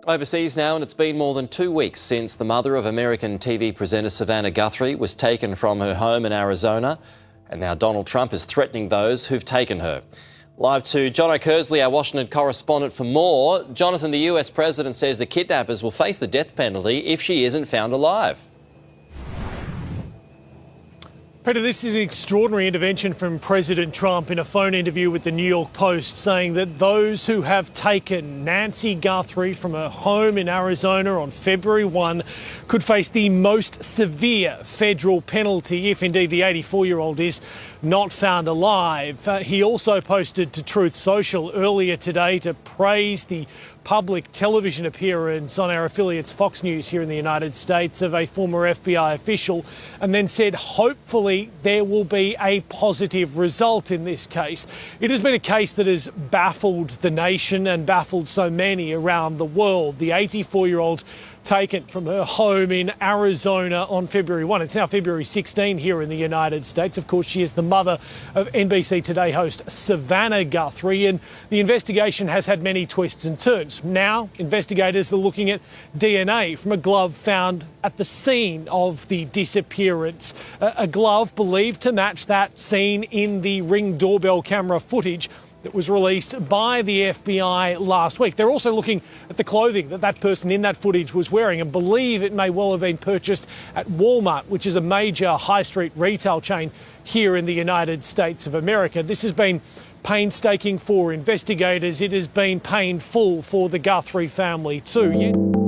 Overseas now, and it's been more than 2 weeks since the mother of American TV presenter Savannah Guthrie was taken from her home in Arizona, and now Donald Trump is threatening those who've taken her. Live to John O'Kersley, our Washington correspondent, for more. Jonathan, the US president says the kidnappers will face the death penalty if she isn't found alive. Peter, this is an extraordinary intervention from President Trump in a phone interview with the New York Post, saying that those who have taken Nancy Guthrie from her home in Arizona on February 1 could face the most severe federal penalty if indeed the 84-year-old is not found alive. He also posted to Truth Social earlier today to praise the public television appearance on our affiliates Fox News here in the United States of a former FBI official, and then said hopefully there will be a positive result in this case. It has been a case that has baffled the nation and baffled so many around the world. The 84-year-old taken from her home in Arizona on February 1. It's now February 16 here in the United States. Of course, she is the mother of NBC Today host Savannah Guthrie, and the investigation has had many twists and turns. Now, investigators are looking at DNA from a glove found at the scene of the disappearance, a glove believed to match that seen in the Ring doorbell camera footage that was released by the FBI last week. They're also looking at the clothing that that person in that footage was wearing and believe it may well have been purchased at Walmart, which is a major high street retail chain here in the United States of America. This has been painstaking for investigators. It has been painful for the Guthrie family too.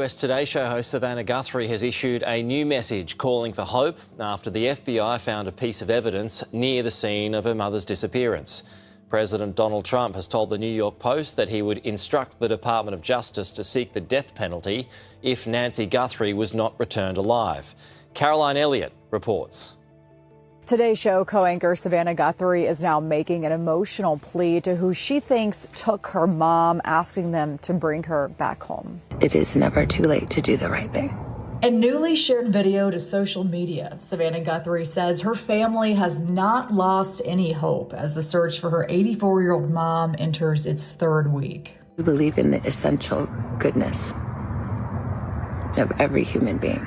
US Today Show host Savannah Guthrie has issued a new message calling for hope after the FBI found a piece of evidence near the scene of her mother's disappearance. President Donald Trump has told the New York Post that he would instruct the Department of Justice to seek the death penalty if Nancy Guthrie was not returned alive. Caroline Elliott reports. Today's Show co-anchor Savannah Guthrie is now making an emotional plea to who she thinks took her mom, asking them to bring her back home. It is never too late to do the right thing. In newly shared video to social media, Savannah Guthrie says her family has not lost any hope as the search for her 84-year-old mom enters its third week. We believe in the essential goodness of every human being,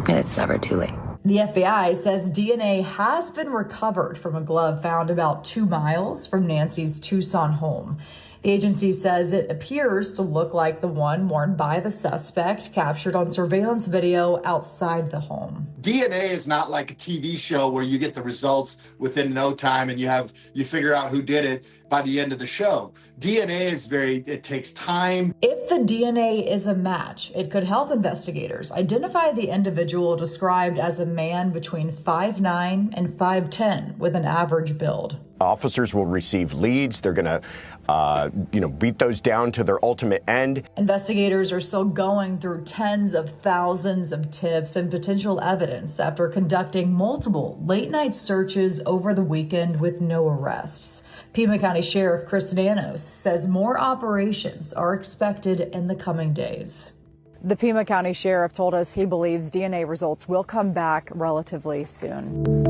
and it's never too late. The FBI says DNA has been recovered from a glove found about 2 miles from Nancy's Tucson home. The agency says it appears to look like the one worn by the suspect captured on surveillance video outside the home. DNA is not like a TV show where you get the results within no time and you figure out who did it by the end of the show. DNA is it takes time. If the DNA is a match, it could help investigators identify the individual described as a man between 5'9" and 5'10" with an average build. Officers will receive leads. They're going to, beat those down to their ultimate end. Investigators are still going through tens of thousands of tips and potential evidence after conducting multiple late-night searches over the weekend with no arrests. Pima County Sheriff Chris Nanos says more operations are expected in the coming days. The Pima County Sheriff told us he believes DNA results will come back relatively soon.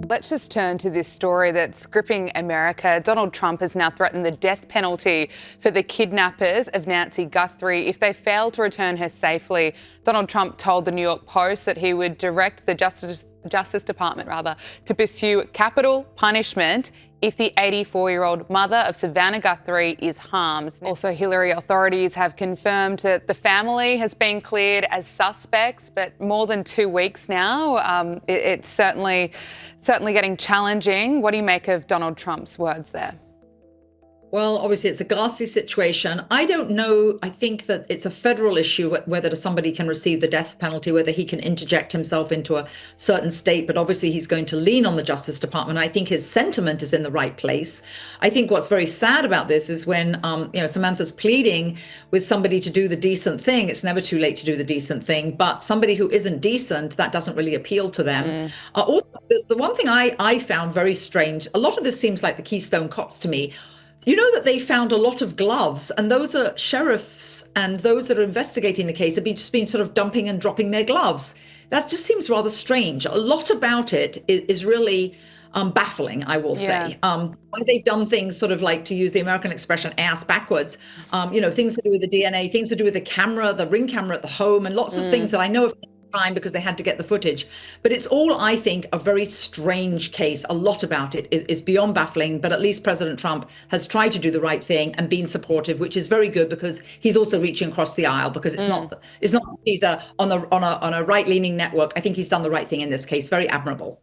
Let's just turn to this story that's gripping America. Donald Trump has now threatened the death penalty for the kidnappers of Nancy Guthrie if they fail to return her safely. Donald Trump told the New York Post that he would direct the Justice Department to pursue capital punishment if the 84-year-old mother of Savannah Guthrie is harmed. Also, Hillary authorities have confirmed that the family has been cleared as suspects, but more than 2 weeks now. It's certainly getting challenging. What do you make of Donald Trump's words there? Well, obviously, it's a ghastly situation. I don't know. I think that it's a federal issue whether somebody can receive the death penalty, whether he can interject himself into a certain state. But obviously, he's going to lean on the Justice Department. I think his sentiment is in the right place. I think what's very sad about this is when, Samantha's pleading with somebody to do the decent thing. It's never too late to do the decent thing. But somebody who isn't decent, that doesn't really appeal to them. Also, the one thing I found very strange, a lot of this seems like the Keystone Cops to me. You know that they found a lot of gloves, and those are sheriffs and those that are investigating the case have just been sort of dumping and dropping their gloves. That just seems rather strange. A lot about it is really baffling, I will say. Why they've done things sort of like, to use the American expression, ass backwards, things to do with the DNA, things to do with the camera, the Ring camera at the home, and lots of things that I know of time because they had to get the footage. But it's all, I think, a very strange case. A lot about it is beyond baffling, but at least President Trump has tried to do the right thing and been supportive, which is very good because he's also reaching across the aisle, because it's not he's on a right-leaning network. I think he's done the right thing in this case. Very admirable.